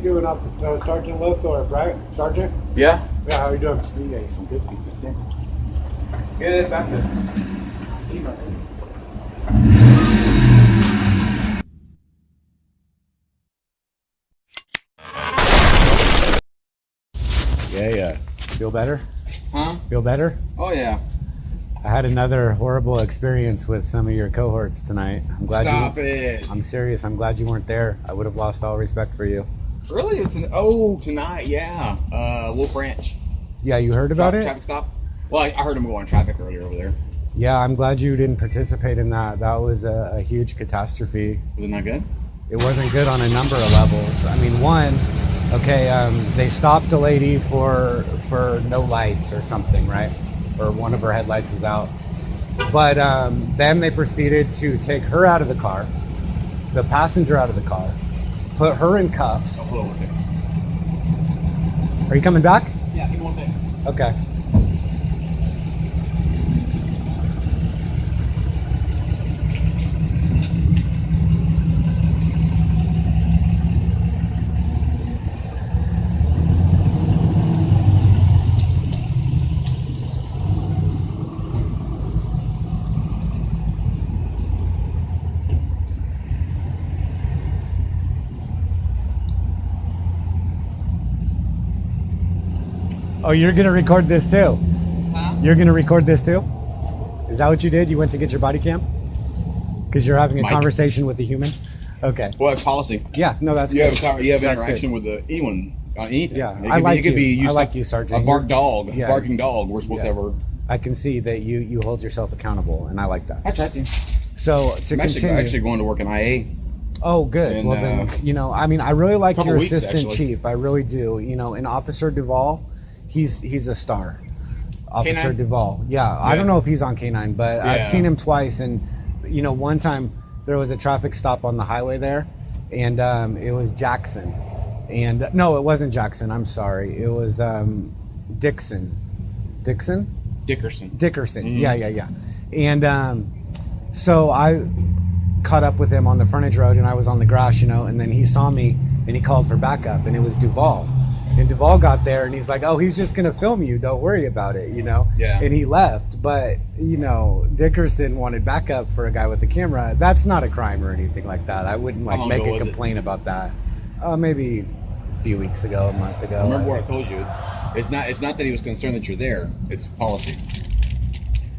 doing, Sergeant Lowthorpe, right? Sergeant? Yeah. Yeah, how you doing? You ate some good pizza too. Good, back to Yeah. Feel better? Huh? Feel better? Oh yeah. I had another horrible experience with some of your cohorts tonight. I'm glad Stop it. I'm serious. I'm glad you weren't there. I would have lost all respect for you. Really? It's tonight, yeah. Wolf Ranch. Yeah, you heard about it? Traffic stop. Well, I heard him go on traffic earlier over there. Yeah, I'm glad you didn't participate in that. That was a huge catastrophe. Was it not good? It wasn't good on a number of levels. I mean, one, they stopped a lady for no lights or something, right? Or one of her headlights was out. But then they proceeded to take her out of the car, the passenger out of the car, put her in cuffs. Oh, hold on one second. Are you coming back? Yeah, give me 1 second. Okay. Oh, you're gonna record this too? Huh? You're gonna record this too? Is that what you did? You went to get your body cam? Because you're having a conversation with a human? Okay. Well, that's policy. Yeah, no, that's You good. have interaction with anyone on anything. Yeah, it could be I like you, Sergeant. A barking dog. We're supposed to have her. I can see that you hold yourself accountable, and I like that. I try to. So to I'm continue, actually going to work in IA. Oh, good. And, well, then, I mean, I really like your weeks, assistant actually. chief. I really do. And Officer Duvall, he's a star. Officer K9? Duvall. Yeah, I don't know if he's on K9, but I've seen him twice. And, one time there was a traffic stop on the highway there, and it was Jackson. And no, it wasn't Jackson. I'm sorry. It was Dickerson. Dickerson. Mm-hmm. Yeah. And so I caught up with him on the frontage road, and I was on the grass, and then he saw me and he called for backup, and it was Duvall. And Duvall got there and he's like, oh, he's just gonna film you, don't worry about it, Yeah. And he left. But Dickerson wanted backup for a guy with a camera. That's not a crime or anything like that. I wouldn't make a complaint about that. Maybe a few weeks ago, a month ago. Remember what I told you? It's not that he was concerned that you're there. It's policy.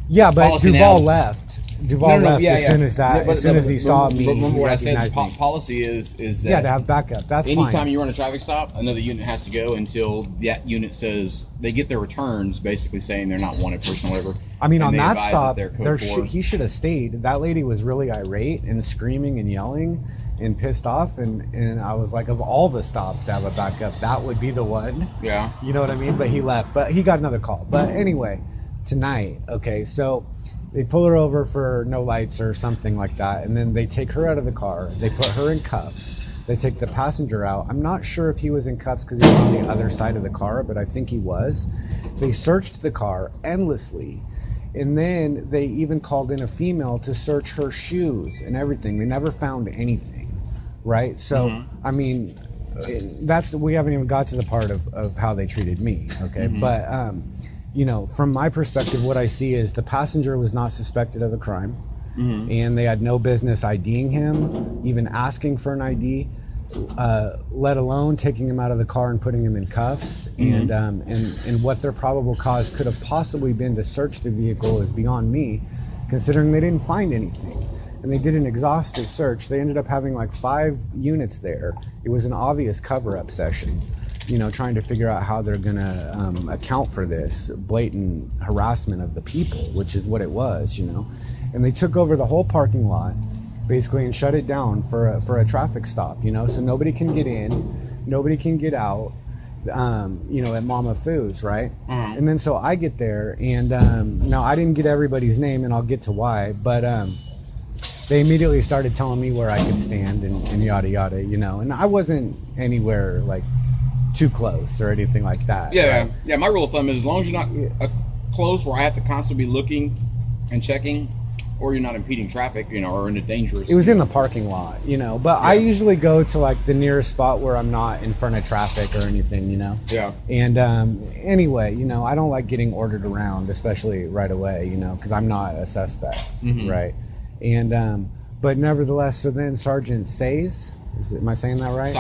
Yeah, but Policy Duvall now. left. Duvall left as soon as that. As soon as he saw me, remember what I said? recognized me. Policy is that Yeah, to have backup. That's anytime fine. you run a traffic stop, another unit has to go until that unit says they get their returns, basically saying they're not wanted person or whatever. I mean, and on they that advise stop, they're code 4. he should have stayed. That lady was really irate and screaming and yelling and pissed off. And I was like, of all the stops to have a backup, that would be the one. Yeah. You know what I mean? But he left. But he got another call. But anyway, tonight, okay, so they pull her over for no lights or something like that. And then they take her out of the car. They put her in cuffs. They take the passenger out. I'm not sure if he was in cuffs because he was on the other side of the car, but I think he was. They searched the car endlessly. And then they even called in a female to search her shoes and everything. They never found anything, right? So, I mean, we haven't even got to the part of how they treated me, okay? But, from my perspective, what I see is the passenger was not suspected of a crime. And they had no business IDing him, even asking for an ID, let alone taking him out of the car and putting him in cuffs. And what their probable cause could have possibly been to search the vehicle is beyond me, considering they didn't find anything. And they did an exhaustive search. They ended up having like 5 units there. It was an obvious cover-up session, trying to figure out how they're going to account for this blatant harassment of the people, which is what it was, And they took over the whole parking lot, basically, and shut it down for a traffic stop, so nobody can get in, nobody can get out, at Mama Foods, right? And then so I get there, and now I didn't get everybody's name, and I'll get to why, but they immediately started telling me where I could stand and yada yada, and I wasn't anywhere like too close or anything like that. Yeah, right? yeah. My rule of thumb is as long as you're not close where I have to constantly be looking and checking, or you're not impeding traffic, or in a dangerous. It was in the parking lot, but I usually go to like the nearest spot where I'm not in front of traffic or anything, Yeah. And anyway, I don't like getting ordered around, especially right away, because I'm not a suspect, right? And but nevertheless, so then Sergeant Saiz, am I saying that right?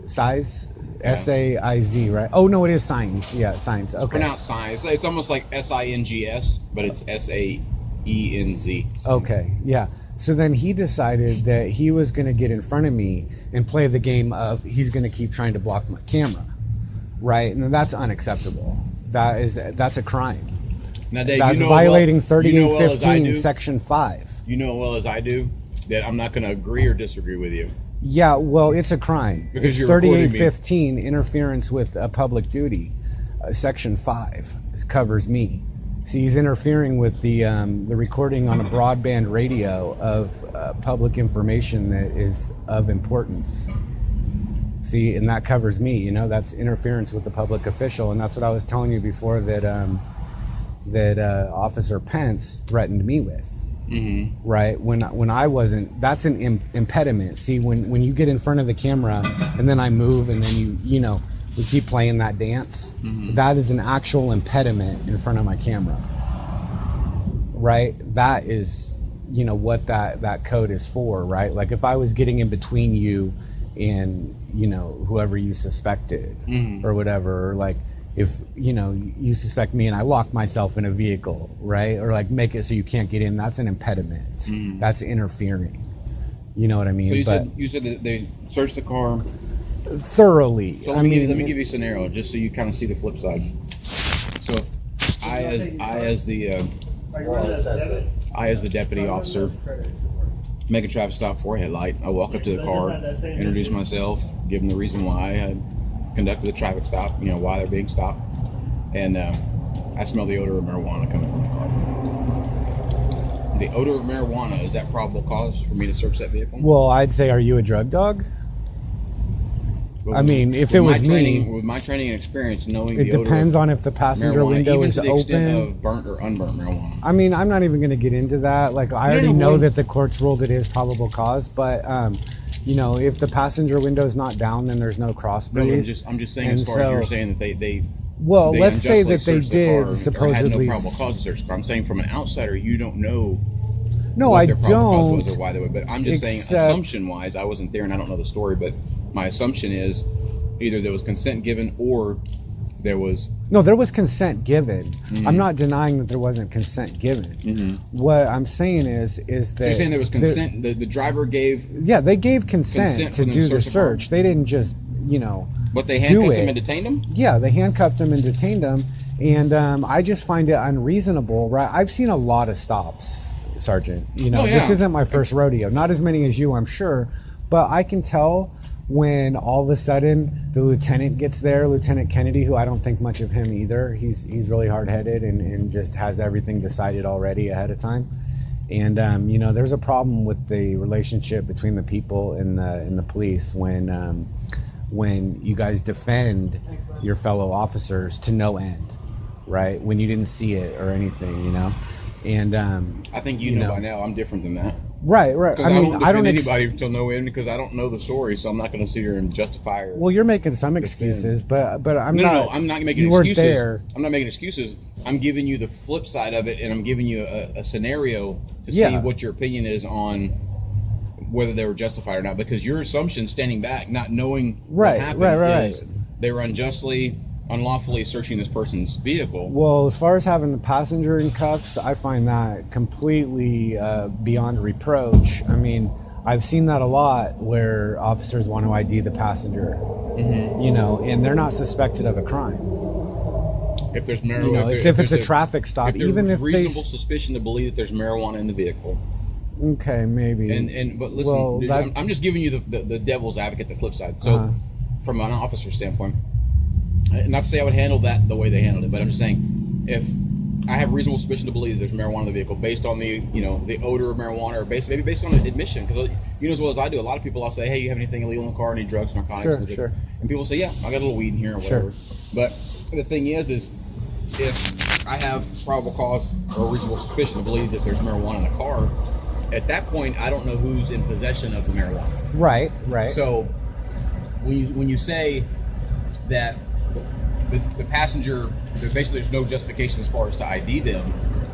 Saiz, S-A-I-Z, right? Oh no, it is Signs. Yeah, Signs. Okay. It's pronounced Signs. It's almost like S-I-N-G-S, but it's S-A-E-N-Z. Okay, yeah. So then he decided that he was going to get in front of me and play the game of he's going to keep trying to block my camera, right? And that's unacceptable. That's a crime. Now, Dave, that's violating 3815 Section 5. You know as well as I do that I'm not going to agree or disagree with you. Yeah, well, it's a crime. Because it's 3815 interference with a public duty. Section 5 covers me. See, he's interfering with the recording on a broadband radio of public information that is of importance. See, and that covers me. That's interference with the public official, and that's what I was telling you before that Officer Pence threatened me with. Mm-hmm. Right, when I wasn't, that's an impediment. See, when you get in front of the camera and then I move and then we keep playing that dance, that is an actual impediment in front of my camera, right? That is what that code is for, right? Like if I was getting in between you and whoever you suspected or whatever, or like if you suspect me and I lock myself in a vehicle, right, or like make it so you can't get in, that's an impediment. That's interfering. You know what I mean? So you said that they searched the car thoroughly. So let me give you a scenario just so you kind of see the flip side. So I as the deputy officer make a traffic stop for a headlight. I walk up to the car, introduce myself, give them the reason why I conducted the traffic stop, why they're being stopped, and I smell the odor of marijuana coming from the car. The odor of marijuana, is that probable cause for me to search that vehicle? Well, I'd say, are you a drug dog? Well, I mean, if it was me, with my training and experience, knowing it depends on if the passenger window is open, even to the extent of burnt or unburnt marijuana. I mean, I'm not even going to get into that. Like, I already know that the courts ruled it is probable cause, but if the passenger window is not down, then there's no cross breeze. I'm just saying, as far as you're saying that they well, let's say that they did supposedly had no probable cause to search the car. I'm saying from an outsider, you don't know. No, what I their probable don't. Cause was or why they would. But I'm just saying, assumption-wise, I wasn't there and I don't know the story. But my assumption is either there was consent given or there was. No, there was consent given. I'm not denying that there wasn't consent given. What I'm saying is that... So you're saying there was consent, the driver gave... Yeah, they gave consent to do the search. They didn't just, But they handcuffed him and detained him? Yeah, they handcuffed him and detained him. And I just find it unreasonable, right? I've seen a lot of stops, Sergeant. This isn't my first rodeo. Not as many as you, I'm sure. But I can tell when all of a sudden the lieutenant gets there, Lieutenant Kennedy, who I don't think much of him either. He's really hard-headed and just has everything decided already ahead of time. And there's a problem with the relationship between the people and the police when you guys defend your fellow officers to no end, right? When you didn't see it or anything, And I think you know by now I'm different than that. Right. I mean, I don't defend anybody till no end because I don't know the story, so I'm not going to sit here and justify. Well, you're making some excuses, but I'm not. No, I'm not making excuses. There. I'm not making excuses. I'm giving you the flip side of it, and I'm giving you a scenario to see what your opinion is on whether they were justified or not. Because your assumption, standing back, not knowing what happened, is they were unlawfully searching this person's vehicle. Well, as far as having the passenger in cuffs, I find that completely beyond reproach. I mean, I've seen that a lot where officers want to ID the passenger, and they're not suspected of a crime. If there's marijuana, if it's a traffic stop, even if reasonable suspicion to believe that there's marijuana in the vehicle. Okay, maybe. But listen, I'm just giving you the devil's advocate, the flip side. So, from an officer standpoint. Not to say I would handle that the way they handled it, but I'm just saying if I have reasonable suspicion to believe that there's marijuana in the vehicle based on the odor of marijuana or maybe based on the admission, because you know as well as I do, a lot of people I'll say, hey, you have anything illegal in the car, any drugs, narcotics? Sure. And people say, yeah, I got a little weed in here or whatever. Sure. But the thing is if I have probable cause or reasonable suspicion to believe that there's marijuana in a car, at that point, I don't know who's in possession of the marijuana. Right, right. So when you say that the passenger, basically there's no justification as far as to ID them,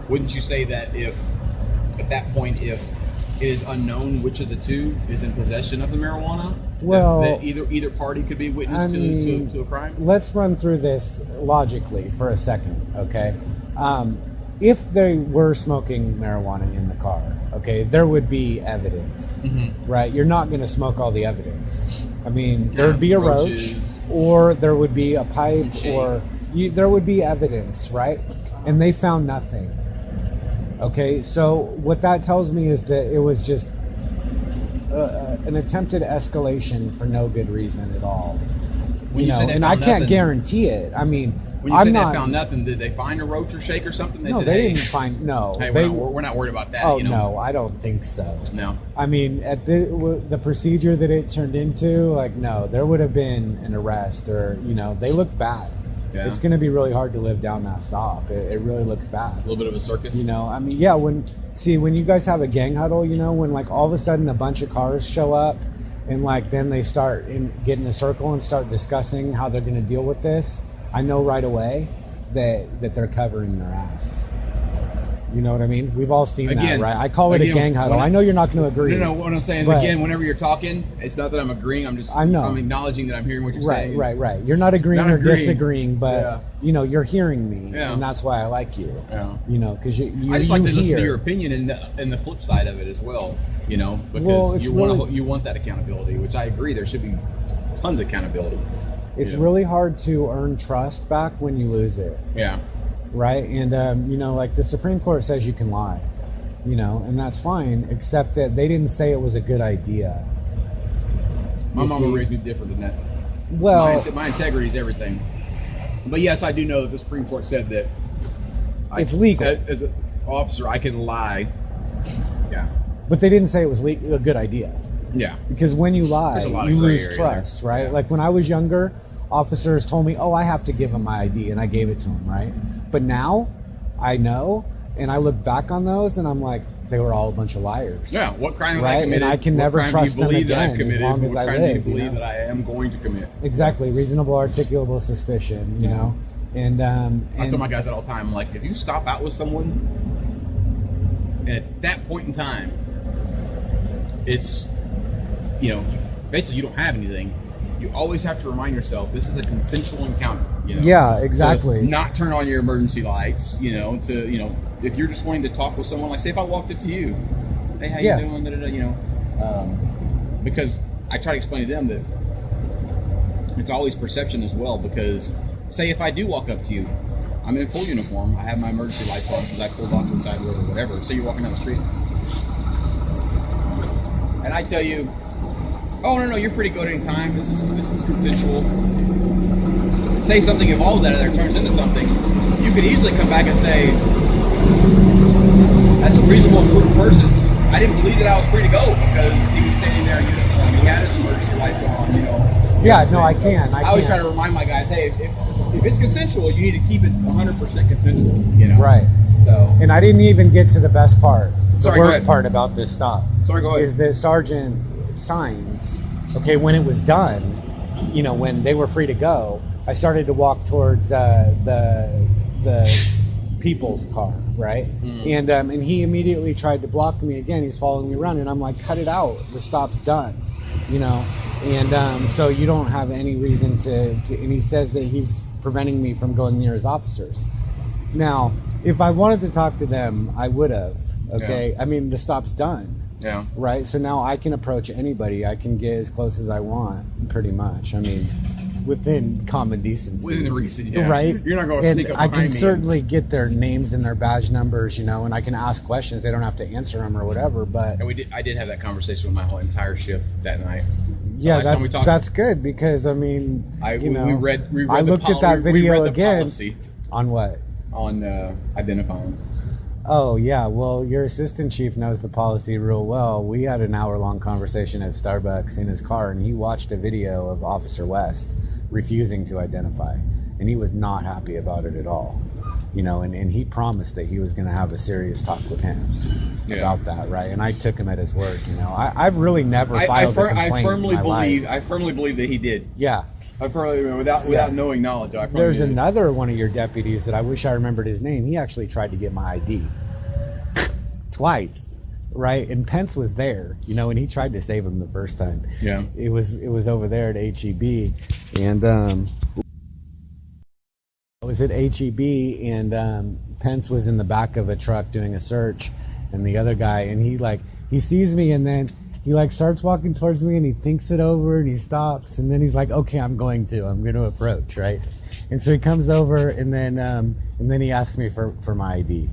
wouldn't you say that if, at that point, if it is unknown which of the two is in possession of the marijuana, well, that either party could be witness to a crime? Let's run through this logically for a second, okay? If they were smoking marijuana in the car, okay, there would be evidence, right? You're not going to smoke all the evidence. I mean, there would be a roach, or there would be a pipe, or there would be evidence, right? And they found nothing. Okay, so what that tells me is that it was just an attempted escalation for no good reason at all. When you said and I can't guarantee it. I mean, when you said they found nothing, did they find a roach or shake or something? No, they didn't find. No, hey, we're not worried about that. Oh, no, I don't think so. No. I mean, at the procedure that it turned into, like, no, there would have been an arrest, or they looked bad. Yeah. It's going to be really hard to live down that stop. It really looks bad. A little bit of a circus. I mean, yeah. When you guys have a gang huddle, when like all of a sudden a bunch of cars show up, and like then they start get in a circle and start discussing how they're going to deal with this, I know right away that they're covering their ass. You know what I mean? We've all seen that, right? I call it a gang huddle. I know you're not going to agree. No, what I'm saying is, again, whenever you're talking, it's not that I'm agreeing. I'm acknowledging that I'm hearing what you're saying. Right. You're not agreeing or disagreeing, but you're hearing me, and that's why I like you. Yeah. Because I just like to listen to your opinion and the flip side of it as well. Because you want that accountability, which I agree. There should be tons of accountability. It's really hard to earn trust back when you lose it. Yeah. Right. And, like the Supreme Court says you can lie, and that's fine, except that they didn't say it was a good idea. My mama raised me different than that. Well, my integrity is everything. But yes, I do know that the Supreme Court said that it's legal. As an officer, I can lie. Yeah. But they didn't say it was a good idea. Yeah. Because when you lie, you lose trust, right? Yeah. Like when I was younger, officers told me, I have to give them my ID, and I gave it to them, right? But now I know, and I look back on those, and I'm like, they were all a bunch of liars. Yeah, what crime have I committed? And I can never trust them again as long as I live. What crime do you believe that I am going to commit? Exactly, reasonable, articulable suspicion, you know? And I tell my guys that all the time. I'm like, if you stop out with someone, and at that point in time, it's, basically you don't have anything, you always have to remind yourself this is a consensual encounter. Yeah, exactly. To not turn on your emergency lights. If you're just wanting to talk with someone, like say if I walked up to you, hey, how you doing? Because I try to explain to them that it's always perception as well. Because say if I do walk up to you, I'm in full uniform, I have my emergency lights on because I pulled off to the side of the road or whatever. Say you're walking down the street, and I tell you, oh, no, you're free to go at any time. This is consensual. Say something evolves out of there, turns into something. You could easily come back and say, that's a reasonable person. I didn't believe that I was free to go because he was standing there in uniform. He had his emergency lights on, Yeah, no, I can. I always try to remind my guys, hey, if it's consensual, you need to keep it 100% consensual. Right. So. And I didn't even get to the best part. The worst part about this stop. Sorry, go ahead. Is that Sergeant Signs, when it was done, when they were free to go, I started to walk towards the people's car, right? And he immediately tried to block me again. He's following me around, and I'm like, cut it out. The stop's done, And so you don't have any reason to. And he says that he's preventing me from going near his officers. Now, if I wanted to talk to them, I would have. Okay, yeah. I mean, the stop's done. Yeah. Right. So now I can approach anybody. I can get as close as I want, pretty much. I mean, within common decency. Within reason, yeah. Right. You're not going to sneak up behind me. I can certainly get their names and their badge numbers, and I can ask questions. They don't have to answer them or whatever. But I did have that conversation with my whole entire shift that night. Yeah, that's good because I mean, we read I looked at that video again. On what? On identifying. Oh, yeah. Well, your assistant chief knows the policy real well. We had an hour-long conversation at Starbucks in his car, and he watched a video of Officer West refusing to identify, and he was not happy about it at all. you know, and he promised that he was going to have a serious talk with him about that, right? And I took him at his word, you know. I've really never filed a complaint I firmly in my believe life. I firmly believe that he did. Yeah. I firmly, without knowing knowledge. There's another one of your deputies that I wish I remembered his name. He actually tried to get my ID twice, right? And Pence was there, you know, and he tried to save him the first time. Yeah. It was over there at HEB, and I was at HEB, and Pence was in the back of a truck doing a search, and the other guy, and he sees me, and then he starts walking towards me, and he thinks it over, and he stops, and then he's like, okay, I'm going to approach, right? And so he comes over, and then he asks me for my ID,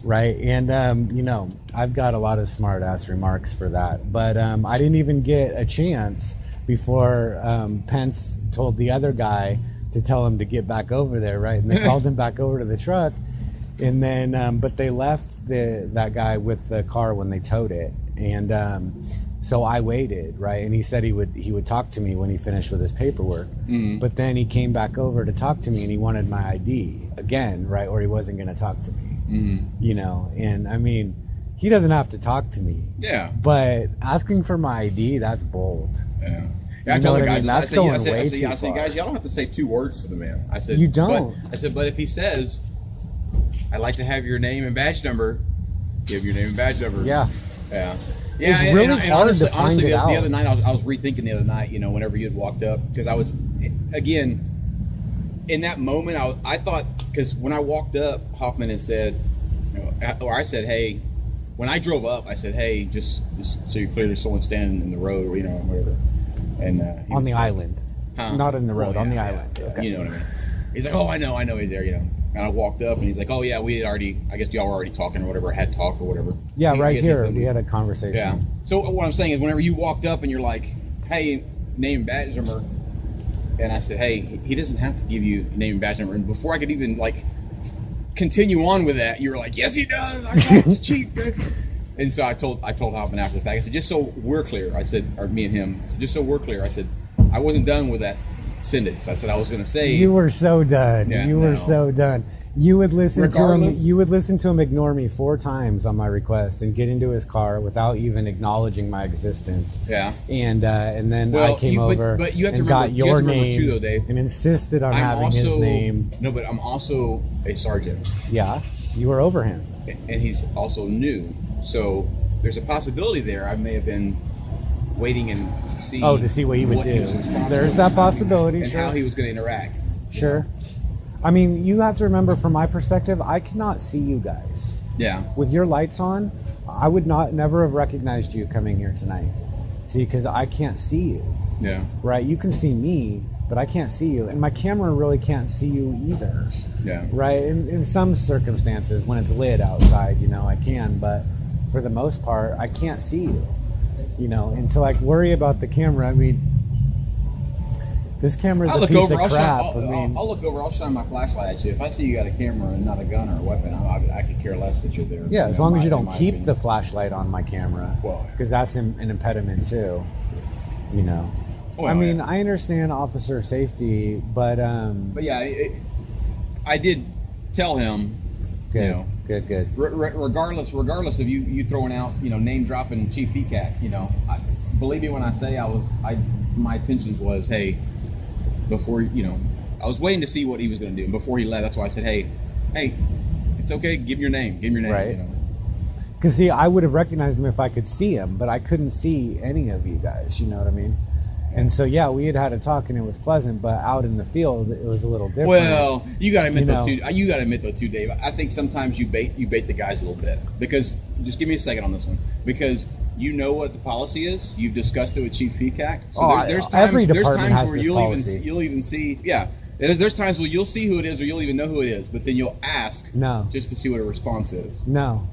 right? And you know, I've got a lot of smart ass remarks for that, but I didn't even get a chance before Pence told the other guy to tell him to get back over there, right? And they called him back over to the truck, and then but they left that guy with the car when they towed it, and so I waited, right? And he said he would talk to me when he finished with his paperwork. But then he came back over to talk to me, and he wanted my ID again, right? Or he wasn't going to talk to me, you know. And I mean, he doesn't have to talk to me, but asking for my ID, that's bold. I told the guys, I said, guys, y'all don't have to say 2 words to the man. I said, you don't. But if he says, I'd like to have your name and badge number, give your name and badge number. Yeah. It's really hard to find honestly, it out. The other night, I was rethinking the other night, you know, whenever you had walked up, because I was, again, in that moment, I thought, because when I walked up, Hoffman had said, you know, or I said, hey, when I drove up, I said, hey, just so you're clear, there's someone standing in the road, or, you know, whatever. And on the island, not in the road, on the island. Yeah. Okay. You know what I mean? He's like, oh, I know he's there, you know. And I walked up, and he's like, oh yeah, we had already, I guess y'all were already talking or whatever, had talked or whatever. Yeah, right here, we had a conversation. Yeah. So what I'm saying is, whenever you walked up and you're like, hey, name and badge number, and I said, hey, he doesn't have to give you name and badge number. And before I could even continue on with that, you were like, yes, he does. I called the chief. And so I told Hoffman after the fact, I said, just so we're clear, I said, or me and him, I said, just so we're clear, I said, I wasn't done with that sentence. I said I was going to say. You were so done. Yeah, you were so done. You would listen to him. You would listen to him ignore me 4 times on my request and get into his car without even acknowledging my existence. Yeah. And then I came over but you have to and remember, got your name too, though, Dave. and insisted on having his name. No, but I'm also a sergeant. Yeah, you were over him, and he's also new. So there's a possibility there. I may have been waiting and see. Oh, to see what he would do. There's that possibility. And sure. how he was going to interact. Sure. I mean, you have to remember, from my perspective, I cannot see you guys. Yeah. With your lights on, I would never have recognized you coming here tonight. See, because I can't see you. Yeah. Right? You can see me, but I can't see you. And my camera really can't see you either. Yeah. Right? In some circumstances, when it's lit outside, you know, I can. But for the most part, I can't see you. You know, and to worry about the camera, I mean, this camera's a piece of crap. I'll look over. I'll shine my flashlight at you. If I see you got a camera and not a gun or a weapon, I could care less that you're there. Yeah, as long as you don't keep the flashlight on my camera, because that's an impediment too. You know, I mean, I understand officer safety, but yeah, I did tell him. Good. You know, good. Regardless of you throwing out, you know, name dropping Chief PCAC, you know, believe me when I say my intentions was, hey. Before, you know, I was waiting to see what he was going to do. And before he left, that's why I said, hey, it's okay. Give your name. Right. You know? Because, see, I would have recognized him if I could see him, but I couldn't see any of you guys. You know what I mean? And so, yeah, we had a talk, and it was pleasant. But out in the field, it was a little different. Well, you got to admit though, too, Dave. I think sometimes you bait the guys a little bit, because just give me a second on this one, because. You know what the policy is. You've discussed it with Chief PCAC. So there's times, every department has where this policy. You'll even see. Yeah, there's times where you'll see who it is, or you'll even know who it is. But then you'll ask. Just to see what a response is. No.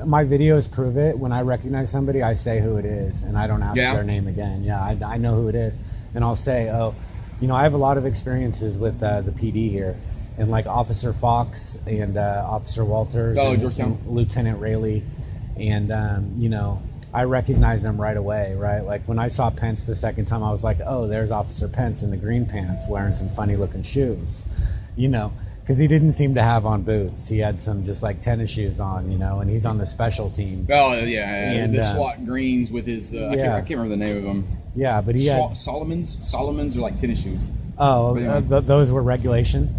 My videos prove it. When I recognize somebody, I say who it is, and I don't ask their name again. Yeah, I know who it is, and I'll say, oh, you know, I have a lot of experiences with the PD here, and Officer Fox and Officer Walters, and Lieutenant Rayleigh, and you know. I recognized them right away, right? When I saw Pence the second time, I was like, oh, there's Officer Pence in the green pants wearing some funny looking shoes, you know? because he didn't seem to have on boots. He had some just like tennis shoes on, you know, and he's on the special team. Oh yeah, and the SWAT greens with his. I can't remember the name of them. Yeah, but he had Solomons are like tennis shoes. Oh, anyway. Those were regulation.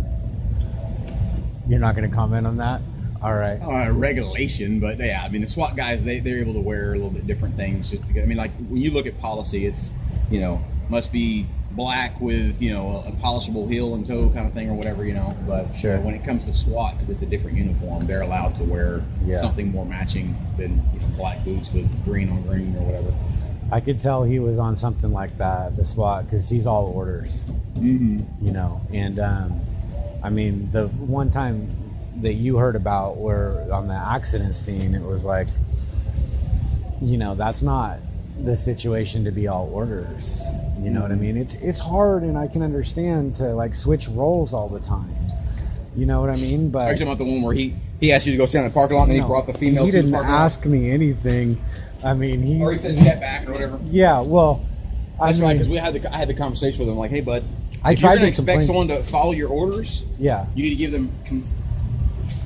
You're not going to comment on that. All right. Regulation, but yeah, I mean the SWAT guys they're able to wear a little bit different things. Just because, I mean, like when you look at policy, it's must be black with a polishable heel and toe kind of thing or whatever, but sure. When it comes to SWAT, because it's a different uniform, they're allowed to wear something more matching than black boots with green on green or whatever. I could tell he was on something like that, the SWAT, because he's all orders. And I mean the one time that you heard about where on the accident scene, it was like, that's not the situation to be all orders. You know what I mean? It's hard, and I can understand to like switch roles all the time. You know what I mean? But are you talking about the one where he asked you to go stand in the parking lot and he brought the female? He to didn't the parking lot? ask me anything. I mean, or he said step back or whatever. Yeah, well, that's right. Because I had the conversation with him like, hey, bud, if you're going to expect someone to follow your orders, you need to give them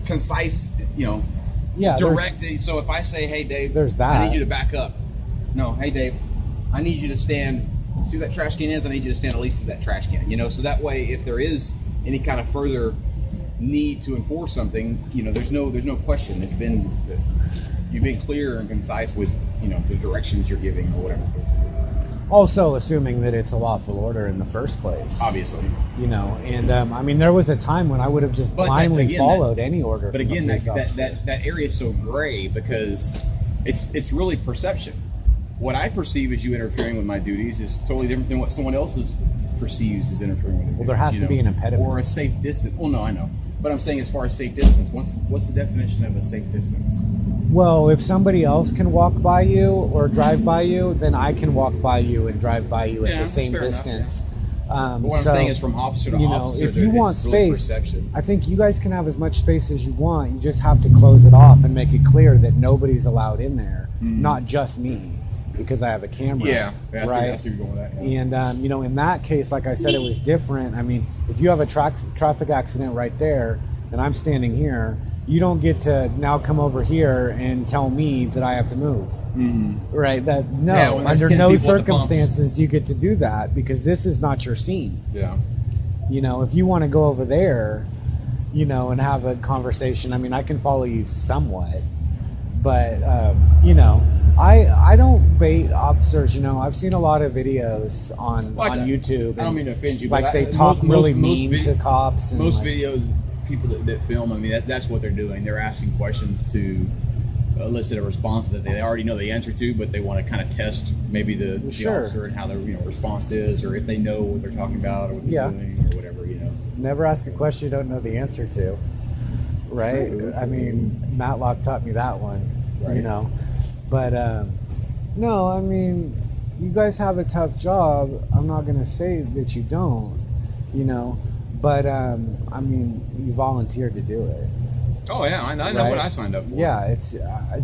concise, direct. So if I say, hey, Dave, there's that. I need you to back up. No, hey, Dave, I need you to stand. See where that trash can is? I need you to stand at least to that trash can. So that way, if there is any kind of further need to enforce something, there's no question. You've been clear and concise with the directions you're giving or whatever. Also, assuming that it's a lawful order in the first place, obviously, and I mean, there was a time when I would have just blindly followed any order. But again, that area is so gray because it's really perception. What I perceive as you interfering with my duties is totally different than what someone else perceives as interfering with. Well, there has to be an impediment or a safe distance. Well, no, I know, but I'm saying as far as safe distance, what's the definition of a safe distance? Well, if somebody else can walk by you or drive by you, then I can walk by you and drive by you at the same distance. But what I'm saying is from officer to officer. If you want space, really I think you guys can have as much space as you want. You just have to close it off and make it clear that nobody's allowed in there, not just me, because I have a camera. Yeah, right. I see where you're going with that. Yeah. And in that case, like I said, it was different. I mean, if you have a traffic accident right there, and I'm standing here, you don't get to now come over here and tell me that I have to move. Right? Under no circumstances do you get to do that, because this is not your scene. Yeah. If you want to go over there, and have a conversation, I mean, I can follow you somewhat, but I don't bait officers. I've seen a lot of videos on YouTube. I don't mean to offend you, like but they talk really mean to cops. And most videos, people that film, I mean, that's what they're doing. They're asking questions to elicit a response that they already know the answer to, but they want to kind of test maybe the officer and how their response is, or if they know what they're talking about or what they're doing or whatever. Never ask a question you don't know the answer to. Right? True. I mean, Matlock taught me that one. Right. But no, I mean, you guys have a tough job. I'm not going to say that you don't, but I mean, you volunteered to do it. Oh yeah, I know what I signed up for. Yeah, it's.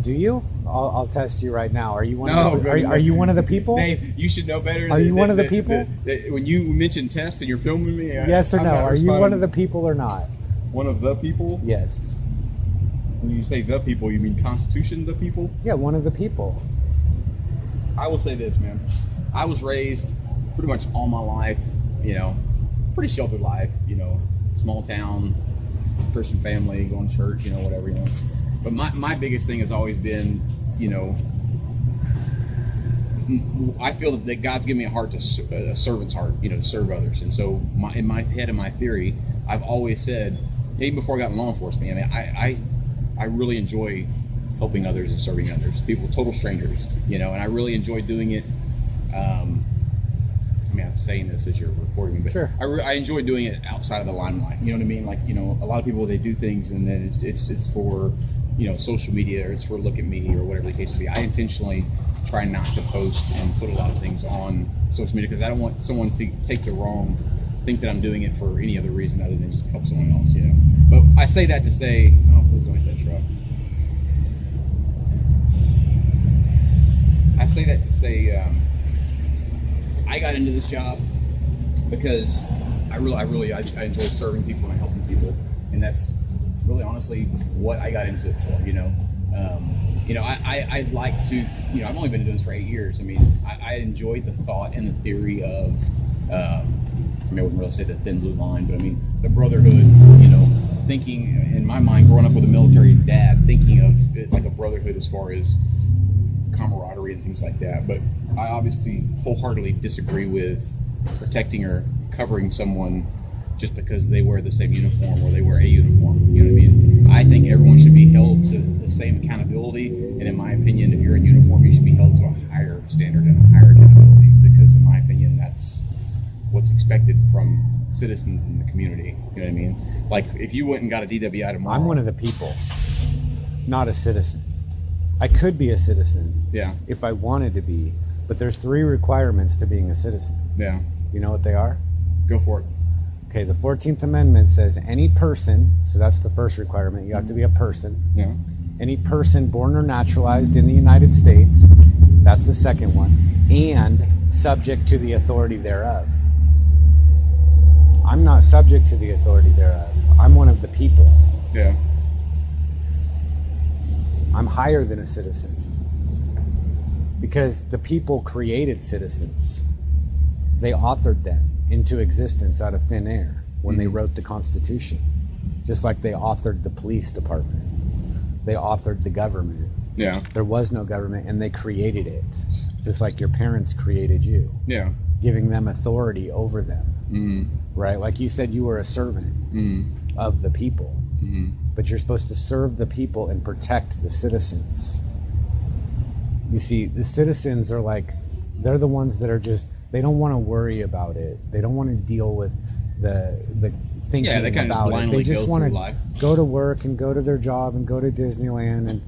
Do you? I'll test you right now. Are you one? Are you one of the people? Dave, you should know better. Are you one of the people? When you mention test and you're filming me, yes or no? Are you one of the people or not? One of the people? Yes. When you say the people, you mean Constitution the people? Yeah, one of the people. I will say this, man. I was raised pretty much all my life, pretty sheltered life, small town, Christian family, going to church, whatever, But my biggest thing has always been, I feel that God's given me a servant's heart, to serve others. And so in my head and my theory, I've always said, even before I got in law enforcement, I mean, I really enjoy helping others and serving others, people, total strangers, and I really enjoy doing it. I mean, I'm saying this as you're recording me, but sure. I enjoy doing it outside of the limelight. You know what I mean? Like, a lot of people, they do things and then it's for, social media, or it's for look at me or whatever the case may be. I intentionally try not to post and put a lot of things on social media because I don't want someone to think that I'm doing it for any other reason other than just to help someone else, But I say that to say, oh, please don't hit that truck. I say that to say, I got into this job because I enjoy serving people and helping people, and that's really honestly what I got into it for. I'd like to, I've only been doing this for 8 years. I mean, I enjoyed the thought and the theory of, I wouldn't really say the thin blue line, but I mean, the brotherhood, thinking in my mind, growing up with a military dad, thinking of it like a brotherhood as far as camaraderie and things like that. But I obviously wholeheartedly disagree with protecting or covering someone just because they wear the same uniform or they wear a uniform. You know what I mean? I think everyone should be held to the same accountability, and in my opinion, if you're in uniform, you should be held to a higher standard and a higher accountability, because in my opinion, that's what's expected from citizens in the community. You know what I mean? Like, if you went and got a DWI tomorrow... I'm one of the people, not a citizen. I could be a citizen if I wanted to be, but there's 3 requirements to being a citizen. Yeah. You know what they are? Go for it. Okay, the 14th Amendment says any person, so that's the first requirement, you have to be a person. Yeah. Any person born or naturalized in the United States, that's the second one, and subject to the authority thereof. I'm not subject to the authority thereof. I'm one of the people. Yeah. I'm higher than a citizen because the people created citizens. They authored them into existence out of thin air when they wrote the Constitution, just like they authored the police department. They authored the government. Yeah. There was no government, and they created it, just like your parents created you. Yeah. Giving them authority over them. Mm-hmm. Right? Like you said, you were a servant of the people. Mm-hmm. But you're supposed to serve the people and protect the citizens. You see, the citizens are like, they're the ones that are just, they don't want to worry about it. They don't want to deal with the thinking they kind about of it. They just want to go to work and go to their job and go to Disneyland and,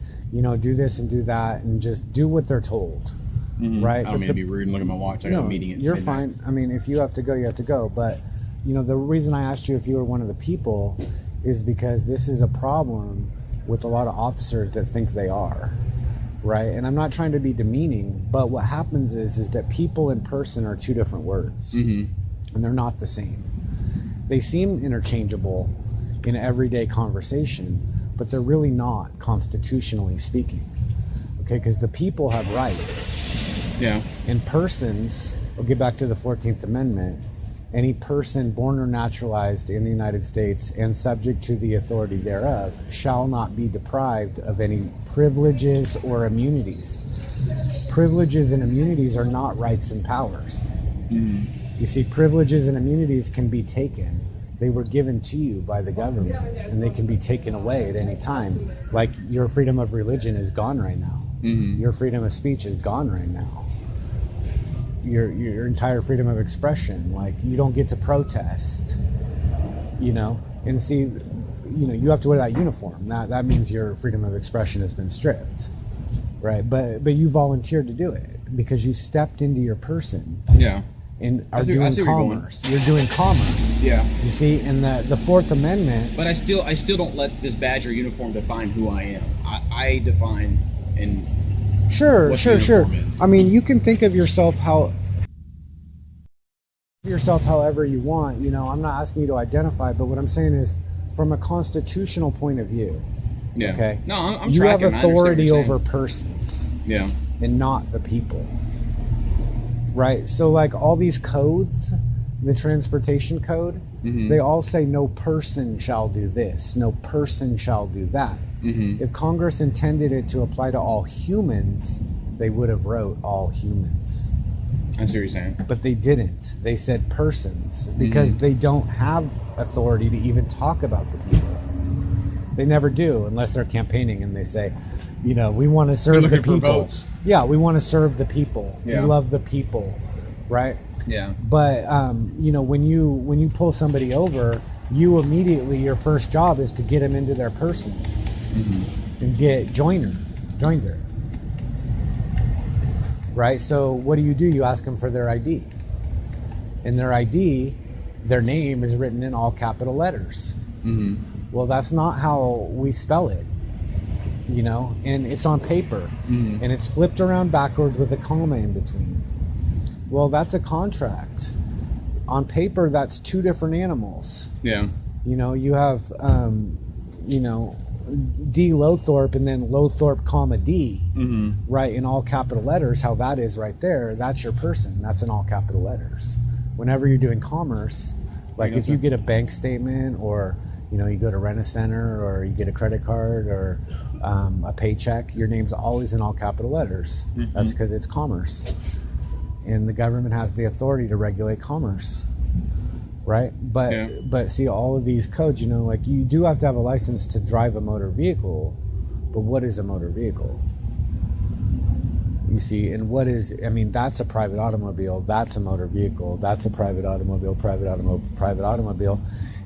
do this and do that and just do what they're told. Mm-hmm. Right? I don't mean to be rude and look at my watch. I got a meeting at You're fine. I mean, if you have to go, you have to go. But, the reason I asked you if you were one of the people is because this is a problem with a lot of officers that think they are. Right? And I'm not trying to be demeaning, but what happens is that people and person are 2 different words. Mm-hmm. And they're not the same. They seem interchangeable in everyday conversation, but they're really not, constitutionally speaking. Okay? Because the people have rights. Yeah. And persons, we'll get back to the 14th Amendment, any person born or naturalized in the United States and subject to the authority thereof shall not be deprived of any privileges or immunities. Privileges and immunities are not rights and powers. Mm. You see, privileges and immunities can be taken. They were given to you by the government, and they can be taken away at any time. Like, your freedom of religion is gone right now. Mm-hmm. Your freedom of speech is gone right now. Your entire freedom of expression, like, you don't get to protest, and see, you have to wear that uniform. That means your freedom of expression has been stripped, right? But you volunteered to do it because you stepped into your person. Yeah. And are doing commerce. You're doing commerce. Yeah. You see, in the Fourth Amendment. But I still don't let this badge or uniform define who I am. I define and. Sure. I mean, you can think of yourself however you want. I'm not asking you to identify, but what I'm saying is, from a constitutional point of view. Yeah. Okay. No, I'm you tracking. have authority over persons. Yeah. And not the people. Right. So, like, all these codes, the transportation code, they all say no person shall do this, no person shall do that. Mm-hmm. If Congress intended it to apply to all humans, they would have wrote all humans. I see what you're saying. But they didn't. They said persons because they don't have authority to even talk about the people. They never do unless they're campaigning and they say, we want to serve the people. For votes. Yeah, we want to serve the people. Yeah. We love the people, right? Yeah. But when you pull somebody over, you immediately, your first job is to get them into their person and get joined her. Right? So what do? You ask them for their ID. And their ID, their name is written in all capital letters. Mm-hmm. Well, that's not how we spell it. And it's on paper. And it's flipped around backwards with a comma in between. Well, that's a contract. On paper, that's 2 different animals. Yeah. You know, you have, you know, D. Lowthorpe and then Lowthorpe, comma D, right, in all capital letters. How that is right there, that's your person. That's in all capital letters. Whenever you're doing commerce, like if you get a bank statement, or, you know, you go to Rent-A-Center, or you get a credit card, or a paycheck, your name's always in all capital letters. That's because it's commerce. And the government has the authority to regulate commerce. Right, but see, all of these codes, you know, like you do have to have a license to drive a motor vehicle, but what is a motor vehicle? You see, and what is? I mean, that's a private automobile. That's a motor vehicle. That's a private automobile. Private automobile,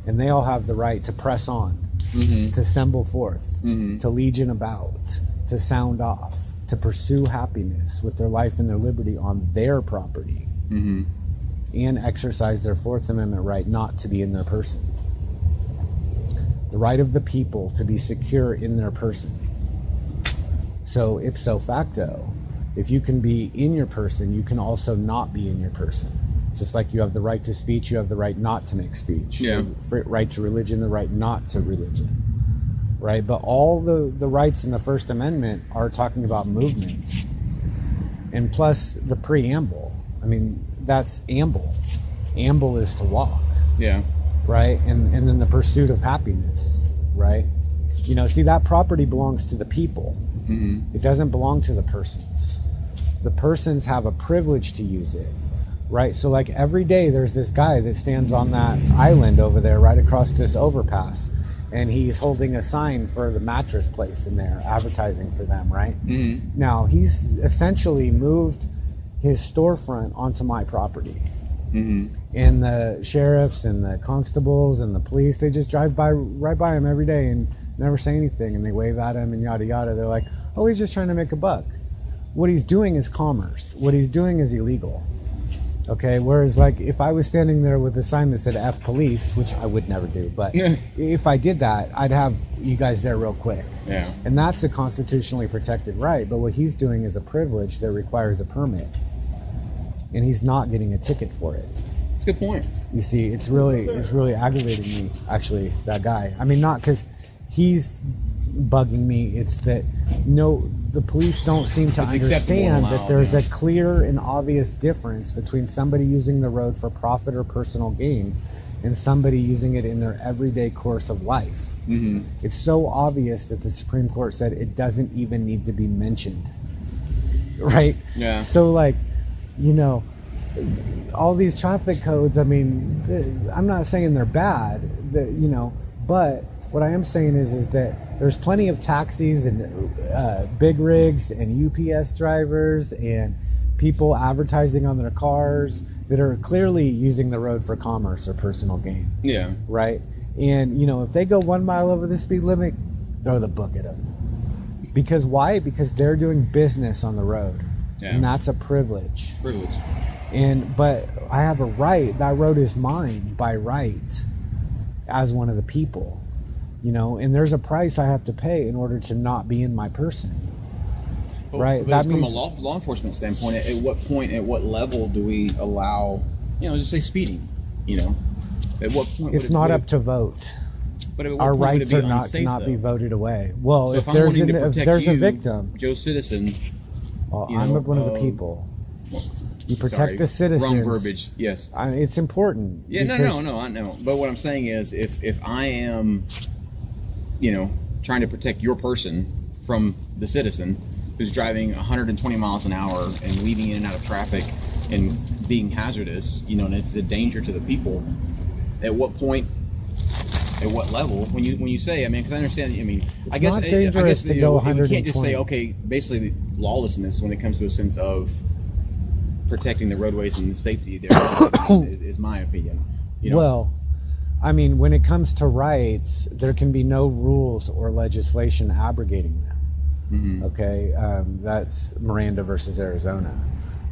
and they all have the right to press on, to assemble forth, to legion about, to sound off, to pursue happiness with their life and their liberty on their property. And exercise their Fourth Amendment right not to be in their person. The right of the people to be secure in their person. So ipso facto, if you can be in your person, you can also not be in your person. Just like you have the right to speech, you have the right not to make speech. The right to religion, the right not to religion. Right? But all the rights in the First Amendment are talking about movements. And plus the preamble. I mean, that's amble. Amble is to walk. Right? And then the pursuit of happiness. Right? You know, see, that property belongs to the people. It doesn't belong to the persons. The persons have a privilege to use it. Right? So like every day there's this guy that stands on that island over there right across this overpass, and he's holding a sign for the mattress place in there, advertising for them, right? Now, he's essentially moved his storefront onto my property. And the sheriffs and the constables and the police, they just drive by right by him every day and never say anything, and they wave at him and yada yada. They're like, oh, he's just trying to make a buck. What he's doing is commerce. What he's doing is illegal. Okay, whereas like if I was standing there with a sign that said F police, which I would never do, but if I did that, I'd have you guys there real quick. And that's a constitutionally protected right. But what he's doing is a privilege that requires a permit, and he's not getting a ticket for it. That's a good point. You see, it's really aggravating me, actually, that guy. I mean, not because he's bugging me, it's that the police don't seem to understand that there's a clear and obvious difference between somebody using the road for profit or personal gain and somebody using it in their everyday course of life. It's so obvious that the Supreme Court said it doesn't even need to be mentioned. Right? So like, you know, all these traffic codes, I mean, I'm not saying they're bad, you know, but what I am saying is that there's plenty of taxis and big rigs and UPS drivers and people advertising on their cars that are clearly using the road for commerce or personal gain. Right? And, you know, if they go 1 mile over the speed limit, throw the book at them. Because why? Because they're doing business on the road. And that's a privilege. But I have a right. That road is mine by right as one of the people. You know, and there's a price I have to pay in order to not be in my person. Right? That means from a law enforcement standpoint, at what point, at what level do we allow, you know, just say speeding, you know? At what point it's not up to vote. But at what our point rights would it be are not unsafe, cannot though? be voted away. Well, So if I'm there's wanting to if protect there's a you, victim, Joe Citizen. well, you I'm know, one of the people. You protect the citizens. Wrong verbiage. Yes. It's important. Yeah. No. I know. But what I'm saying is, if I am, you know, trying to protect your person from the citizen who's driving 120 miles an hour and weaving in and out of traffic and being hazardous, you know, and it's a danger to the people, at what point, at what level, when you say, I mean, because I understand, I mean, it's I guess not dangerous to you go know, 120. you can't just say, okay, basically lawlessness when it comes to a sense of protecting the roadways and the safety there is my opinion. You know? Well, I mean, when it comes to rights, there can be no rules or legislation abrogating them. Okay, that's Miranda versus Arizona,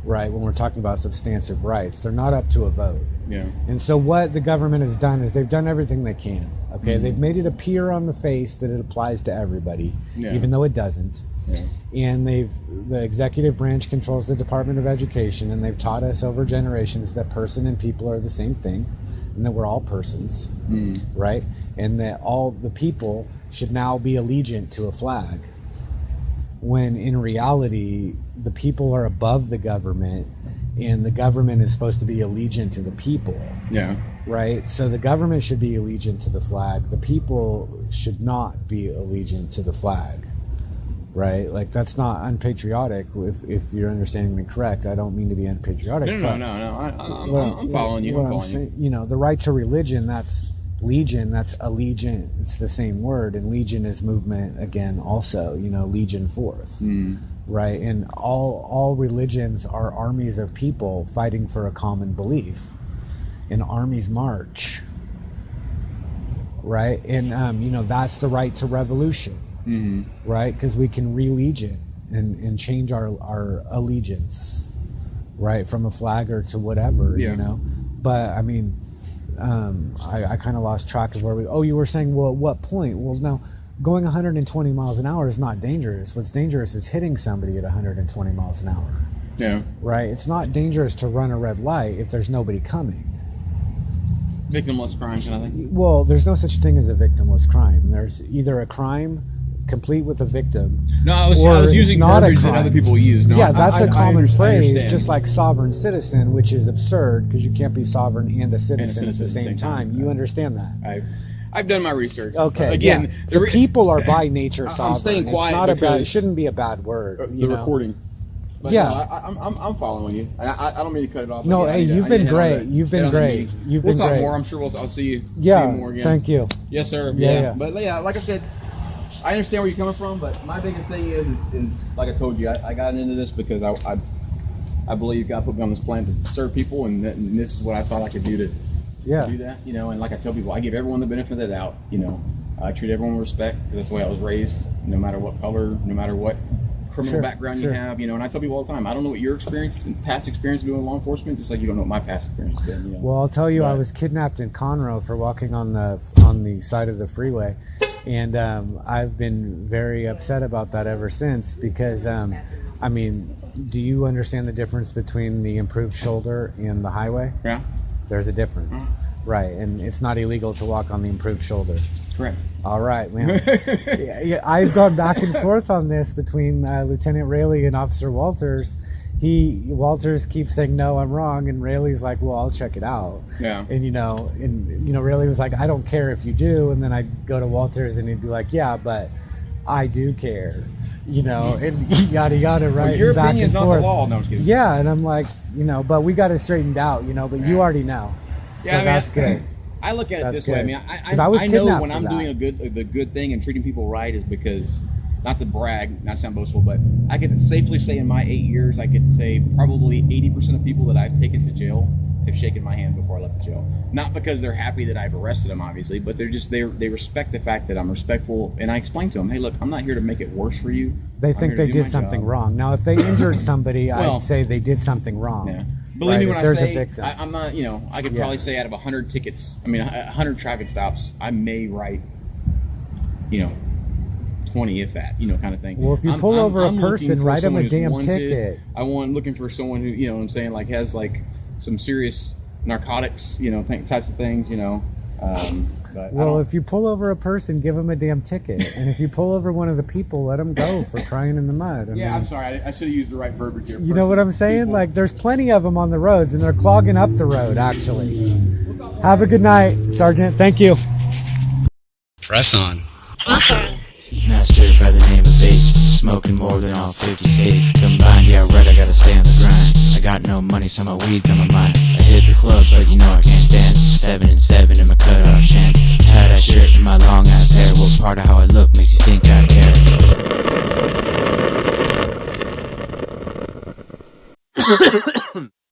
right? When we're talking about substantive rights, they're not up to a vote. And so what the government has done is they've done everything they can. Okay, they've made it appear on the face that it applies to everybody, even though it doesn't. And the executive branch controls the Department of Education, and they've taught us over generations that person and people are the same thing. and that we're all persons, right? And that all the people should now be allegiant to a flag. When in reality, the people are above the government, and the government is supposed to be allegiant to the people. Yeah. Right? So the government should be allegiant to the flag. The people should not be allegiant to the flag. Right? Like, that's not unpatriotic, if you're understanding me correct. I don't mean to be unpatriotic. No. I'm following you. I'm following you. You know, the right to religion, that's legion, that's allegiant. It's the same word. And legion is movement, again, also, you know, legion forth. Right? And all religions are armies of people fighting for a common belief. And armies march. Right? And, you know, that's the right to revolution. Right? Because we can re-legion and change our allegiance, right, from a flagger to whatever, you know. But I mean, I kind of lost track of where we. Oh, you were saying, well, at what point? Well, now going 120 miles an hour is not dangerous. What's dangerous is hitting somebody at 120 miles an hour. Yeah. Right. It's not dangerous to run a red light if there's nobody coming. Victimless crime kind of thing. Well, there's no such thing as a victimless crime. There's either a crime complete with a victim. No, I was using verbiage that other people use. No, yeah, that's a common phrase, understand. just like sovereign citizen, which is absurd because you can't be sovereign and a citizen at the same time. You understand that? I've done my research. Okay. Again, the people are by nature sovereign. I'm staying quiet. It's not it shouldn't be a bad word. The recording. But yeah, no, I'm following you. I don't mean to cut it off. No, hey, you've been great. You've been great. We'll talk more. I'm sure I'll see you. Yeah. See you more again. Thank you. Yes, sir. Yeah. But yeah, like I said, I understand where you're coming from, but my biggest thing is like I told you, I got into this because I believe God put me on this planet to serve people, and this is what I thought I could do to do that, you know. And like I tell people, I give everyone the benefit of the doubt, you know. I treat everyone with respect because that's the way I was raised, no matter what color, no matter what criminal background you have, you know. And I tell people all the time, I don't know what your experience and past experience doing with law enforcement, just like you don't know what my past experience has been, you know. Well, I'll tell you, I was kidnapped in Conroe for walking on the side of the freeway. And I've been very upset about that ever since because, I mean, do you understand the difference between the improved shoulder and the highway? Yeah. There's a difference. Right. And it's not illegal to walk on the improved shoulder. Correct. All right, man. I've gone back and forth on this between Lieutenant Rayleigh and Officer Walters. Walters keeps saying, no, I'm wrong, and Rayleigh's like, well, I'll check it out. Yeah. And you know Rayleigh was like, I don't care if you do, and then I'd go to Walters and he'd be like, yeah, but I do care, you know, and yada yada, right? Well, your back opinion's and not forth. the law. No, I'm just kidding. Yeah, and I'm like, you know, but we got it straightened out, you know, but you already know. Yeah, so I mean, that's good. I look at it this way. I mean, I know when I'm doing the good thing and treating people right is because, not to brag, not sound boastful, but I can safely say in my 8 years, I could say probably 80% of people that I've taken to jail have shaken my hand before I left the jail. Not because they're happy that I've arrested them, obviously, but they're just they respect the fact that I'm respectful, and I explain to them, hey, look, I'm not here to make it worse for you. They think they did something wrong. Now, if they injured somebody, I'd say they did something wrong. Yeah. Believe me when I say, I'm not, you know, I could probably say out of 100 tickets, 100 traffic stops, I may write, you know, 20 if that, you know, kind of thing. Well, if you pull over a person, write them a damn ticket. Looking for someone who, you know what I'm saying, like has like some serious narcotics, you know, types of things, you know. But well, if you pull over a person, give them a damn ticket. And if you pull over one of the people, let them go for crying in the mud. I mean, I'm sorry. I should have used the right verbiage here. You know what I'm saying? People. Like, there's plenty of them on the roads, and they're clogging up the road, actually. Have a good night, Sergeant. Thank you. Press on. Master by the name of Bates, smoking more than all 50 states combined. Yeah, right, I gotta stay on the grind. I got no money, so my weed's on my mind. I hit the club, but you know I can't dance. 7 and 7 in my cutoff chance.